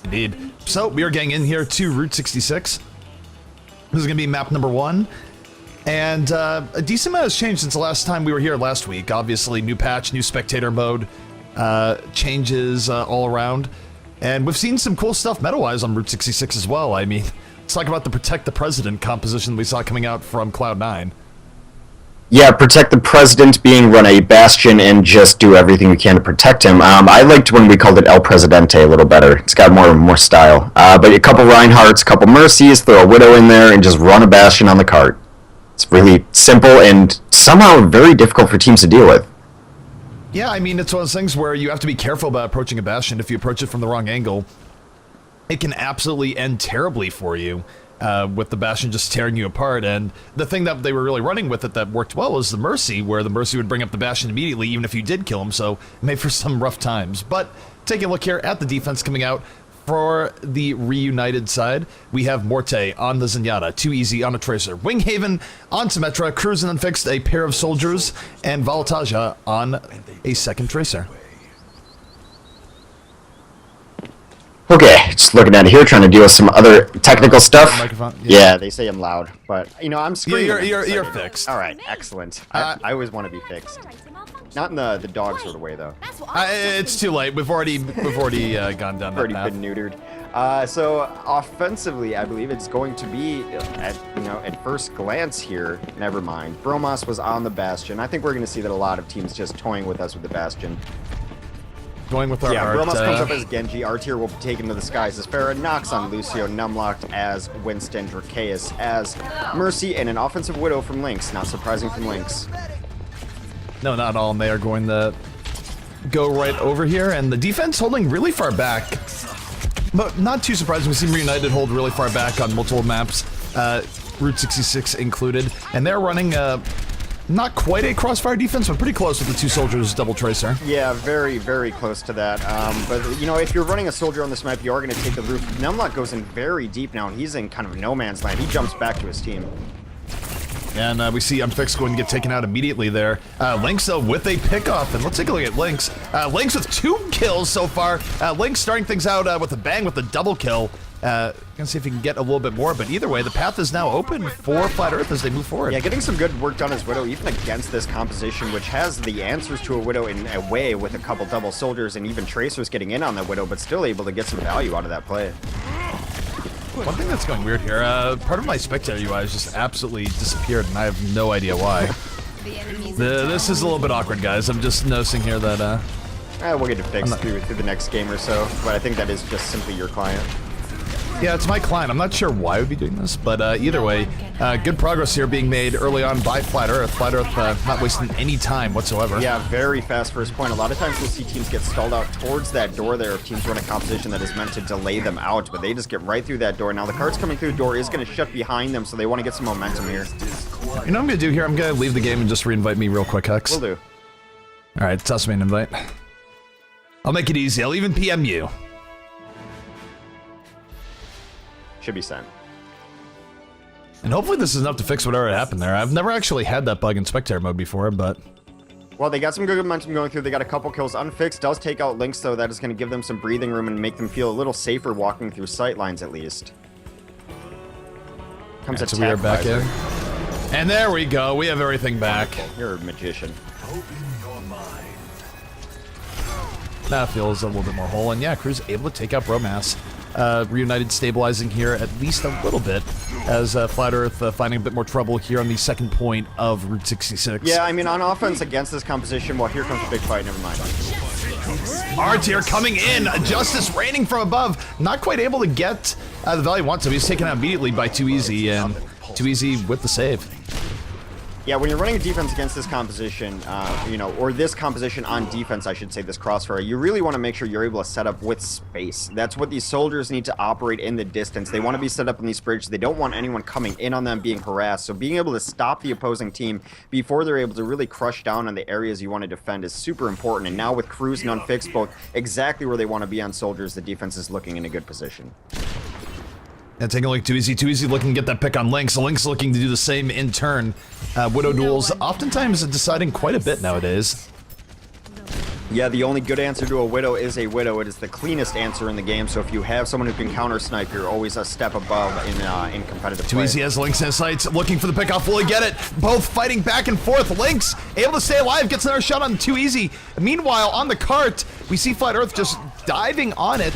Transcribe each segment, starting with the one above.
Indeed. So, we are getting in here to Route 66. This is going to be map number 1. And a decent amount has changed since the last time we were here last week. Obviously, new patch, new spectator mode, changes all around. And we've seen some cool stuff meta-wise on Route 66 as well. I mean, let's talk about the Protect the President composition we saw coming out from Cloud9. Yeah, protect the president, being run a bastion and just do everything we can to protect him. I liked when we called it El Presidente a little better. It's got more style. But a couple Reinhardts, a couple Mercies, throw a Widow in there, and just run a bastion on the cart. It's really simple and somehow very difficult for teams to deal with. Yeah, I mean, it's one of those things where you have to be careful about approaching a bastion. If you approach it from the wrong angle, it can absolutely end terribly for you. With the bastion just tearing you apart, and the thing that they were really running with it that worked well was the Mercy, where the Mercy would bring up the bastion immediately, even if you did kill him, so it made for some rough times. But taking a look here at the defense coming out for the reunited side, we have Morte on the Zenyatta, Too Easy on a Tracer, Winghaven on Symmetra, Cruz and Unfixed, a pair of soldiers, and Valataja on a second Tracer. Okay, just looking at it here, trying to deal with some other technical stuff. Yeah, they say I'm loud, but, you know, I'm screaming. You're fixed. All right, excellent. I always want to be fixed. Not in the dog sort of way, though. It's too late. We've already gone down that Already path. been neutered. So offensively, I believe it's going to be at first glance here. Never mind. Bromos was on the Bastion. I think we're going to see that a lot of teams just toying with us with the Bastion. Going with our heart, Bromos comes up as Genji. Our tier will be taken to the skies as Pharah, Nox on Lucio, Numlocked as Winston, Dracaeus as Mercy, and an offensive Widow from Lynx. Not surprising from Lynx. No, not all, and they are going to go right over here, and the defense holding really far back. But not too surprising, we've seen Reunited hold really far back on multiple maps, Route 66 included, and they're running not quite a crossfire defense, but pretty close with the two soldiers double tracer. Yeah, very, very close to that. But, you know, if you're running a soldier on this map, you are going to take the roof. Numlock goes in very deep now, and he's in kind of no man's land. He jumps back to his team. And we see Unfixed going to get taken out immediately there. Lynx, though, with a pickoff. And let's take a look at Lynx. Lynx with 2 kills so far. Lynx starting things out with a bang with a double kill. Gonna see if he can get a little bit more, but either way, the path is now open for Flat Earth as they move forward. Yeah, getting some good work done as Widow, even against this composition, which has the answers to a Widow in a way with a couple double soldiers and even Tracers getting in on that Widow, but still able to get some value out of that play. One thing that's going weird here, part of my spectator UI has just absolutely disappeared, and I have no idea why. This is a little bit awkward, guys. I'm just noticing here that, we'll get it fixed through the next game or so, but I think that is just simply your client. Yeah, it's my client. I'm not sure why I would be doing this, but either way, good progress here being made early on by Flat Earth. Flat Earth not wasting any time whatsoever. Yeah, very fast first point. A lot of times we'll see teams get stalled out towards that door there if teams run a composition that is meant to delay them out, but they just get right through that door. Now the cart's coming through the door is going to shut behind them, so they want to get some momentum here. You know what I'm going to do here? I'm going to leave the game and just re-invite me real quick, Hex. Will do. Alright, toss me an invite. I'll make it easy. I'll even PM you. Should be sent. And hopefully this is enough to fix whatever happened there. I've never actually had that bug in spectator mode before, but... Well, they got some good momentum going through. They got a couple kills. Unfixed does take out Lynx, though. That is going to give them some breathing room and make them feel a little safer walking through sight lines, at least. Comes right, so we are back in. And there we go. We have everything back. You're a magician. That feels a little bit more whole. And yeah, Cruz able to take out Bromass. Reunited stabilizing here at least a little bit as Flat Earth finding a bit more trouble here on the second point of Route 66. Yeah, I mean, on offense against this composition, well, here comes a big fight, never mind. R-tier coming in, Justice raining from above, not quite able to get the value he wants, so he's taken out immediately by Too Easy, and Too Easy with the save. Yeah, when you're running a defense against this composition, you know, or this composition on defense, I should say, this crossfire, you really want to make sure you're able to set up with space. That's what these soldiers need to operate in the distance. They want to be set up in these bridges. They don't want anyone coming in on them being harassed. So being able to stop the opposing team before they're able to really crush down on the areas you want to defend is super important. And now with Cruz and Unfixed both exactly where they want to be on soldiers, the defense is looking in a good position. And taking a look at Too Easy. Too Easy looking to get that pick on Lynx. Lynx looking to do the same in turn. Widow duels oftentimes deciding quite a bit nowadays. Yeah, the only good answer to a Widow is a Widow. It is the cleanest answer in the game, so if you have someone who can counter-snipe, you're always a step above in competitive play. Too easy has Lynx in his sights, looking for the pickoff. Will he get it? Both fighting back and forth. Lynx able to stay alive, gets another shot on Too Easy. Meanwhile, on the cart, we see Flat Earth just diving on it.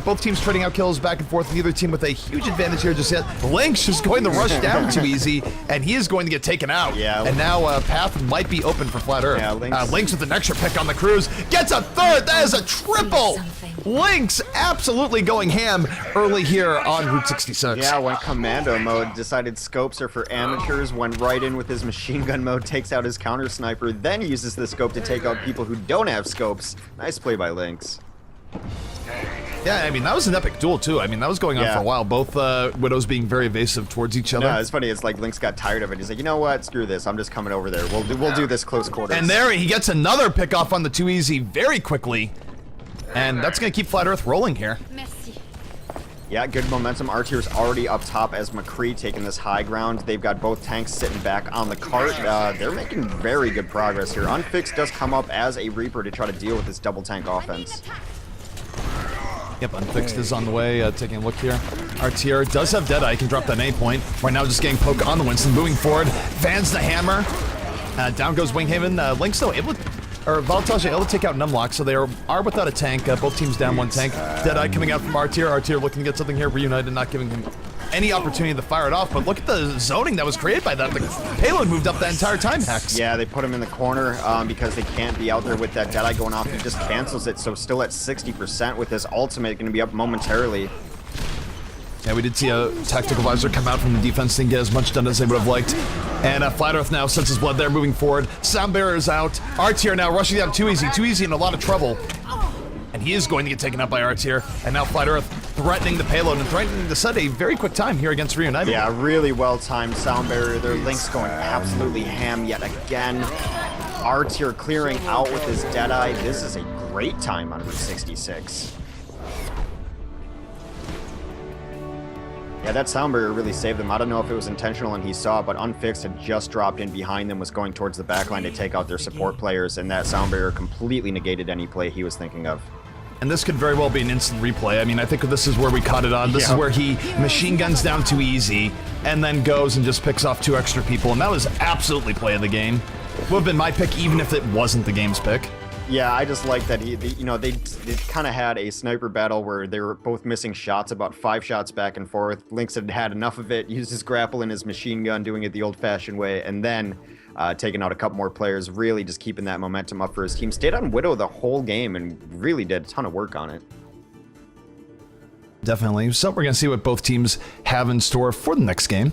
Both teams trading out kills back and forth. Neither team with a huge advantage here just yet. Lynx just going to rush down Too Easy, and he is going to get taken out. Yeah. And now path might be open for Flat Earth. Yeah, Lynx with an extra pick on the cruise. Gets a third. That is a triple. Lynx absolutely going ham early here on Route 66. Yeah, went commando mode, decided scopes are for amateurs, went right in with his machine gun mode, takes out his counter sniper, then uses the scope to take out people who don't have scopes. Nice play by Lynx. Yeah, I mean, that was an epic duel, too. I mean, that was going on for a while. Both Widows being very evasive towards each other. No, it's funny. It's like Lynx got tired of it. He's like, you know what? Screw this. I'm just coming over there. We'll do this close quarters. And there he gets another pick off on the Too Easy very quickly. And that's going to keep Flat Earth rolling here. Merci. Yeah, good momentum. Artier's already up top as McCree taking this high ground. They've got both tanks sitting back on the cart. They're making very good progress here. Unfixed does come up as a Reaper to try to deal with this double tank offense. Yep, Unfixed is on the way, taking a look here. Artier does have Deadeye, can drop that an A point. Right now just getting poke on the Winston, moving forward, fans the hammer. Down goes Winghaven. Lynx though, Valtage able to take out Numlock, so they are without a tank. Both teams down one tank. Deadeye coming out from Artier. Artier looking to get something here, Reunited not giving him any opportunity to fire it off, but look at the zoning that was created by that. The payload moved up that entire time, Hex. Yeah, they put him in the corner because they can't be out there with that Deadeye going off. He just cancels it, so still at 60% with his ultimate going to be up momentarily. Yeah, we did see a tactical visor come out from the defense, didn't get as much done as they would have liked. And Flat Earth now senses blood there, moving forward. Sound Barrier is out. Artier now rushing down Too Easy. Too Easy in a lot of trouble. And he is going to get taken out by Artier. And now Flat Earth threatening the payload and threatening to set a very quick time here against Reunited. Yeah, really well-timed Sound Barrier. Their Lynx going absolutely ham yet again. Artier clearing out with his Deadeye. This is a great time on Route 66. Yeah, that Sound Barrier really saved them. I don't know if it was intentional and he saw it, but Unfixed had just dropped in behind them, was going towards the backline to take out their support players, and that Sound Barrier completely negated any play he was thinking of. And this could very well be an instant replay. I mean, I think this is where we caught it on. This is where he machine guns down Too Easy and then goes and just picks off 2 extra people, and that was absolutely play of the game. Would have been my pick even if it wasn't the game's pick. Yeah, I just like that they kind of had a sniper battle where they were both missing shots, about 5 shots back and forth. Lynx had had enough of it, used his grapple and his machine gun, doing it the old-fashioned way, and then taking out a couple more players, really just keeping that momentum up for his team. Stayed on Widow the whole game and really did a ton of work on it. Definitely. So we're going to see what both teams have in store for the next game.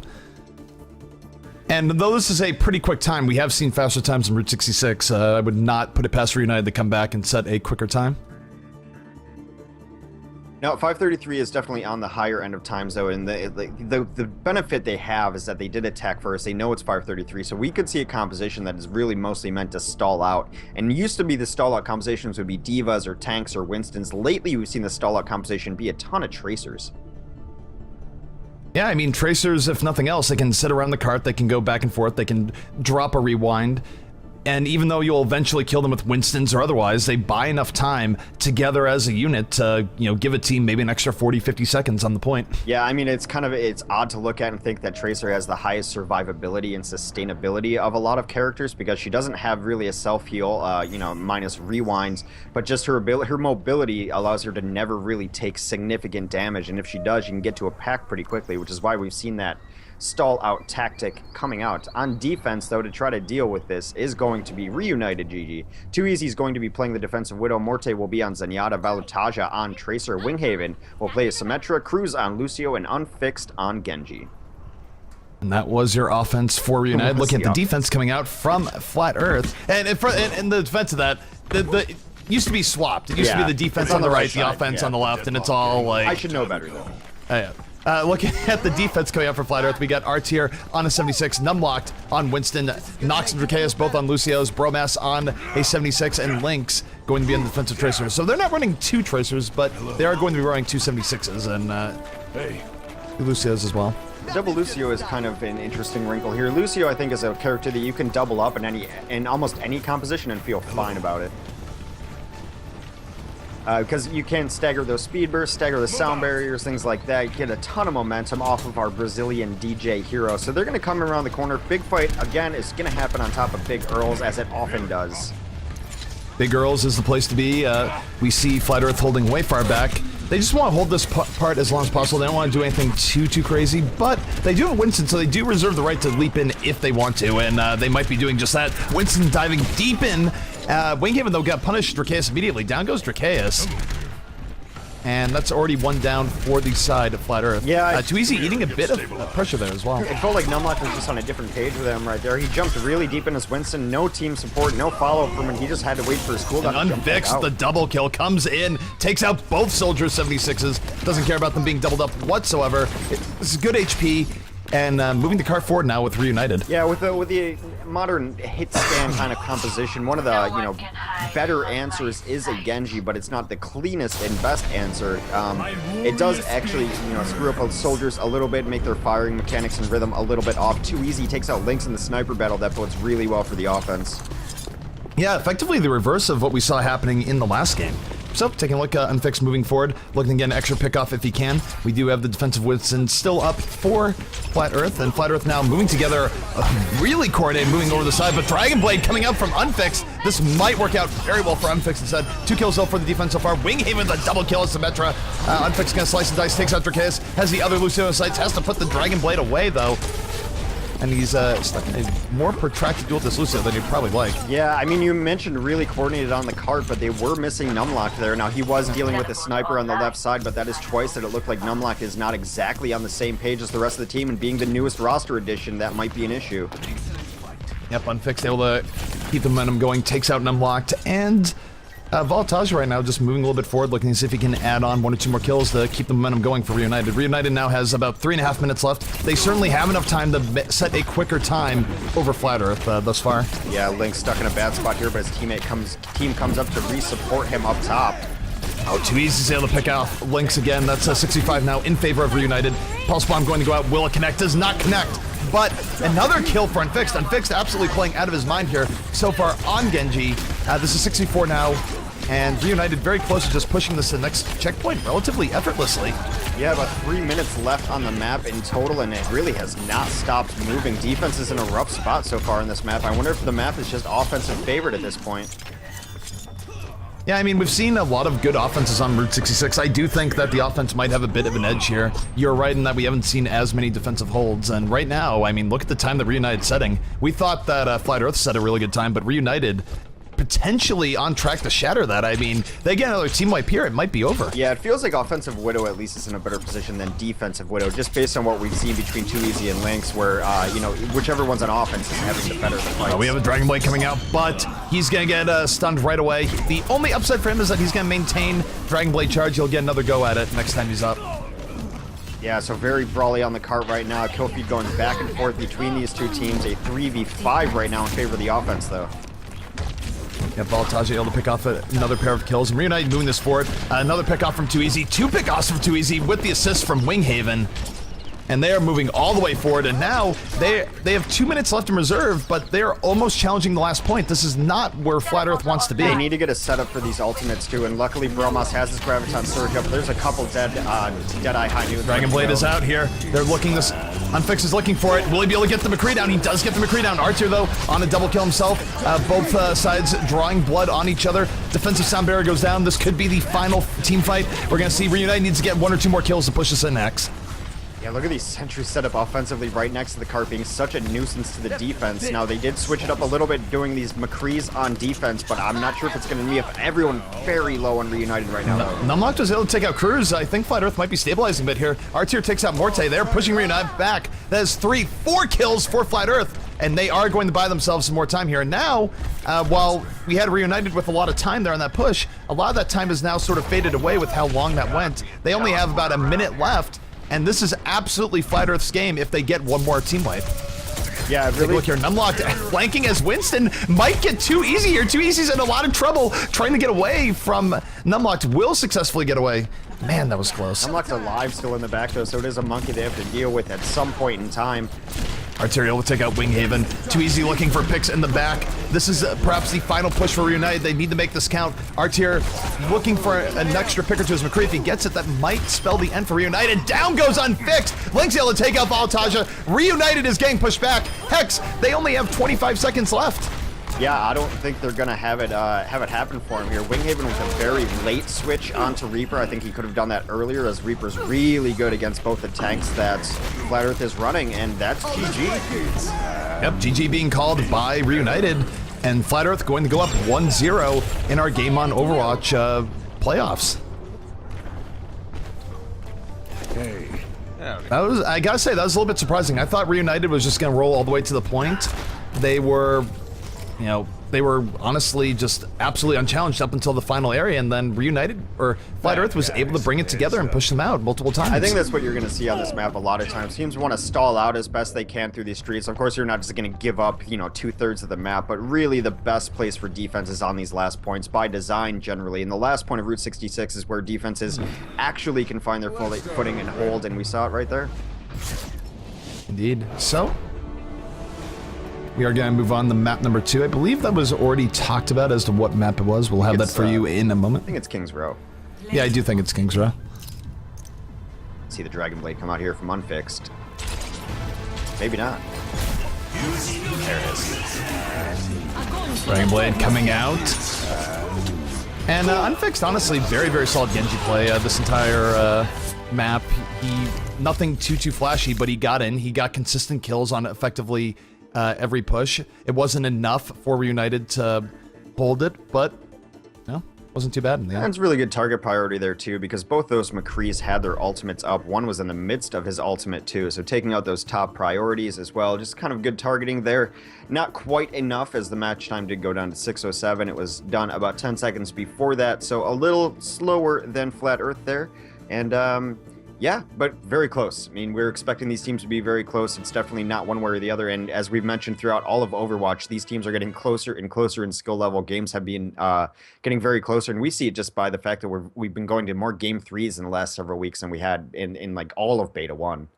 And though this is a pretty quick time, we have seen faster times in Route 66. I would not put it past Reunited to come back and set a quicker time. Now, 533 is definitely on the higher end of times, though, and the benefit they have is that they did attack first. They know it's 533, so we could see a composition that is really mostly meant to stall out. And it used to be the stall out compositions would be Divas or Tanks or Winstons. Lately, we've seen the stall out composition be a ton of Tracers. Yeah, I mean, Tracers, if nothing else, they can sit around the cart, they can go back and forth, they can drop a rewind, and even though you'll eventually kill them with Winstons or otherwise, they buy enough time together as a unit to, give a team maybe an extra 40, 50 seconds on the point. Yeah, I mean, it's odd to look at and think that Tracer has the highest survivability and sustainability of a lot of characters because she doesn't have really a self-heal, minus rewinds, but just her mobility allows her to never really take significant damage, and if she does, you can get to a pack pretty quickly, which is why we've seen that stall out tactic coming out. On defense, though, to try to deal with this is going to be Reunited GG. Too Easy is going to be playing the defensive Widow. Morte will be on Zenyatta. Valutaja on Tracer. Winghaven will play Symmetra. Cruz on Lucio. And Unfixed on Genji. And that was your offense for Reunited. Looking at the defense coming out from Flat Earth. And in the defense of that, it used to be swapped. It used to be the defense on the right, the offense on the left, and it's all like... I should know better, though. Yeah. Looking at the defense coming out for Flat Earth, we got Artier on a 76, Numlocked on Winston, Nox and Dracaeus both on Lucio's, Bromas on a 76, and Lynx going to be on the defensive Tracers. So they're not running 2 Tracers, but they are going to be running 2 76s, and Lucio's as well. Double Lucio is kind of an interesting wrinkle here. Lucio, I think, is a character that you can double up in almost any composition and feel fine about it. because you can stagger those speed bursts, stagger the sound barriers, things like that. You get a ton of momentum off of our Brazilian DJ hero. So they're going to come around the corner. Big fight, again, is going to happen on top of Big Earls, as it often does. Big Earls is the place to be. We see Flat Earth holding way far back. They just want to hold this part as long as possible. They don't want to do anything too crazy, but they do have Winston, so they do reserve the right to leap in if they want to, and they might be doing just that. Winston diving deep in. Winghaven, though, got punished. Dracaeus immediately. Down goes Dracaeus. And that's already one down for the side of Flat Earth. Yeah. Too Easy eating a bit of pressure there as well. It felt like Numlock was just on a different page with him right there. He jumped really deep in his Winston. No team support, no follow-up from him. He just had to wait for his cooldown to jump back Unfixed, out. the double kill comes in, takes out both Soldiers 76s. Doesn't care about them being doubled up whatsoever. This is good HP. And moving the cart forward now with Reunited. Yeah, with the modern hit scan kind of composition, one of the better answers is a Genji, but it's not the cleanest and best answer. It does actually screw up soldiers a little bit, make their firing mechanics and rhythm a little bit off. Too Easy takes out Lynx in the sniper battle. That bodes really well for the offense. Yeah, effectively the reverse of what we saw happening in the last game. So, taking a look at Unfixed moving forward, looking to get an extra pickoff if he can. We do have the defensive Winston still up for Flat Earth, and Flat Earth now moving together, really coordinated, moving over the side, but Dragon Blade coming out from Unfixed. This might work out very well for Unfixed instead. 2 kills though for the defense so far. Winghaven, the double kill is Symmetra. Unfixed gonna slice and dice, takes out Dracaeus, has the other Lucio in sights, has to put the Dragon Blade away though. And he's stuck in a more protracted duel with this Lucio than you'd probably like. Yeah, I mean, you mentioned really coordinated on the cart, but they were missing Numlock there. Now, he was dealing with a sniper on the left side, but that is twice that it looked like Numlock is not exactly on the same page as the rest of the team, and being the newest roster addition, that might be an issue. Yep, Unfixed able to keep the momentum going, takes out Numlocked, and Voltage right now just moving a little bit forward, looking to see if he can add on 1 or 2 more kills to keep the momentum going for Reunited. Reunited now has about 3.5 minutes left. They certainly have enough time to set a quicker time over Flat Earth thus far. Yeah, Link's stuck in a bad spot here, but his team comes up to re-support him up top. Oh, Too Easy is able to pick off Lynx again. That's 65 now in favor of Reunited. Pulse Bomb going to go out. Will it connect? Does not connect. But another kill for Unfixed. Unfixed absolutely playing out of his mind here so far on Genji. This is 64 now. And Reunited very close to just pushing this to the next checkpoint relatively effortlessly. Yeah, about 3 minutes left on the map in total, and it really has not stopped moving. Defense is in a rough spot so far in this map. I wonder if the map is just offensive favored at this point. Yeah, I mean, we've seen a lot of good offenses on Route 66. I do think that the offense might have a bit of an edge here. You're right in that we haven't seen as many defensive holds, and right now, I mean, look at the time that Reunited's setting. We thought that Flat Earth set a really good time, but Reunited potentially on track to shatter that. I mean, they get another team wipe here, it might be over. Yeah, it feels like Offensive Widow at least is in a better position than Defensive Widow, just based on what we've seen between Too Easy and Lynx, where, whichever one's on offense is having the better of the fights. We have a Dragon Blade coming out, but he's going to get stunned right away. The only upside for him is that he's going to maintain Dragon Blade charge. He'll get another go at it next time he's up. Yeah, so very brawly on the cart right now. Kill feed going back and forth between these two teams. A 3v5 right now in favor of the offense, though. Yeah, Voltage able to pick off another pair of kills. And Reunited moving this forward. Another pick off from Too Easy. 2 pickoffs from Too Easy with the assist from Winghaven. And they are moving all the way forward. And now they have 2 minutes left in reserve, but they are almost challenging the last point. This is not where Flat Earth wants to be. They need to get a setup for these ultimates too, and luckily Bromos has his Graviton Surge up. There's a couple Deadeye High Noon. Dragon Blade is out here. They're looking this. Unfix is looking for it. Will he be able to get the McCree down? He does get the McCree down. Archer, though, on a double kill himself. Both sides drawing blood on each other. Defensive sound barrier goes down. This could be the final team fight. We're going to see Reunited needs to get 1 or 2 more kills to push this in next. Yeah, look at these sentries set up offensively right next to the cart, being such a nuisance to the defense. Now, they did switch it up a little bit doing these McCrees on defense, but I'm not sure if it's going to be if everyone very low on Reunited right now. Numlock was able to take out Cruz. I think Flat Earth might be stabilizing a bit here. Artier takes out Morte. They're pushing Reunited back. That is 4 kills for Flat Earth, and they are going to buy themselves some more time here. And now, while we had Reunited with a lot of time there on that push, a lot of that time is now sort of faded away with how long that went. They only have about a minute left. And this is absolutely Flat Earth's game if they get 1 more team wipe. Yeah, really. Take a look here. Numlock flanking as Winston might get Too Easy here. Too Easy's in a lot of trouble trying to get away from Numlock. Will successfully get away. Man, that was close. Numlock's alive still in the back, though, so it is a monkey they have to deal with at some point in time. Arterial will take out Winghaven. Too easy looking for picks in the back. This is perhaps the final push for Reunited. They need to make this count. Artier looking for an extra picker to his McCree. If he gets it, that might spell the end for Reunited. Down goes Unfixed. Link's able to take out Baltaja. Reunited is getting pushed back. Hex, they only have 25 seconds left. Yeah, I don't think they're gonna have it happen for him here. Winghaven with a very late switch onto Reaper. I think he could have done that earlier, as Reaper's really good against both the tanks that Flat Earth is running, and that's GG. Yep, GG being called by Reunited, and Flat Earth going to go up 1-0 in our game on Overwatch playoffs. That was, I gotta say, that was a little bit surprising. I thought Reunited was just gonna roll all the way to the point. They were, you know, they were honestly just absolutely unchallenged up until the final area, and then Reunited, or Flat Earth, was able to bring it together and push them out multiple times. I think that's what you're going to see on this map a lot of times. Teams want to stall out as best they can through these streets. Of course, you're not just going to give up, you know, 2/3 of the map, but really the best place for defense is on these last points by design generally. And the last point of Route 66 is where defenses actually can find their footing and hold, and we saw it right there. Indeed. So, we are going to move on to map number 2. I believe that was already talked about as to what map it was. We'll have that for you in a moment. I think it's King's Row. Yeah, I do think it's King's Row. See the Dragon Blade come out here from Unfixed. Maybe not. There it is. Dragon Blade coming out. And Unfixed, honestly, very, very solid Genji play this entire map. Nothing too flashy, but he got in. He got consistent kills on effectively every push. It wasn't enough for Reunited to hold it, but no, wasn't too bad in the end. And it's really good target priority there too, because both those McCrees had their ultimates up. One was in the midst of his ultimate too, so taking out those top priorities as well. Just kind of good targeting there. Not quite enough, as the match time did go down to 6:07. It was done about 10 seconds before that, so a little slower than Flat Earth there. And yeah, but very close. I mean, we're expecting these teams to be very close. It's definitely not one way or the other. And as we've mentioned throughout all of Overwatch, these teams are getting closer and closer in skill level. Games have been getting very closer. And we see it just by the fact that we've been going to more game 3s in the last several weeks than we had in like all of Beta 1.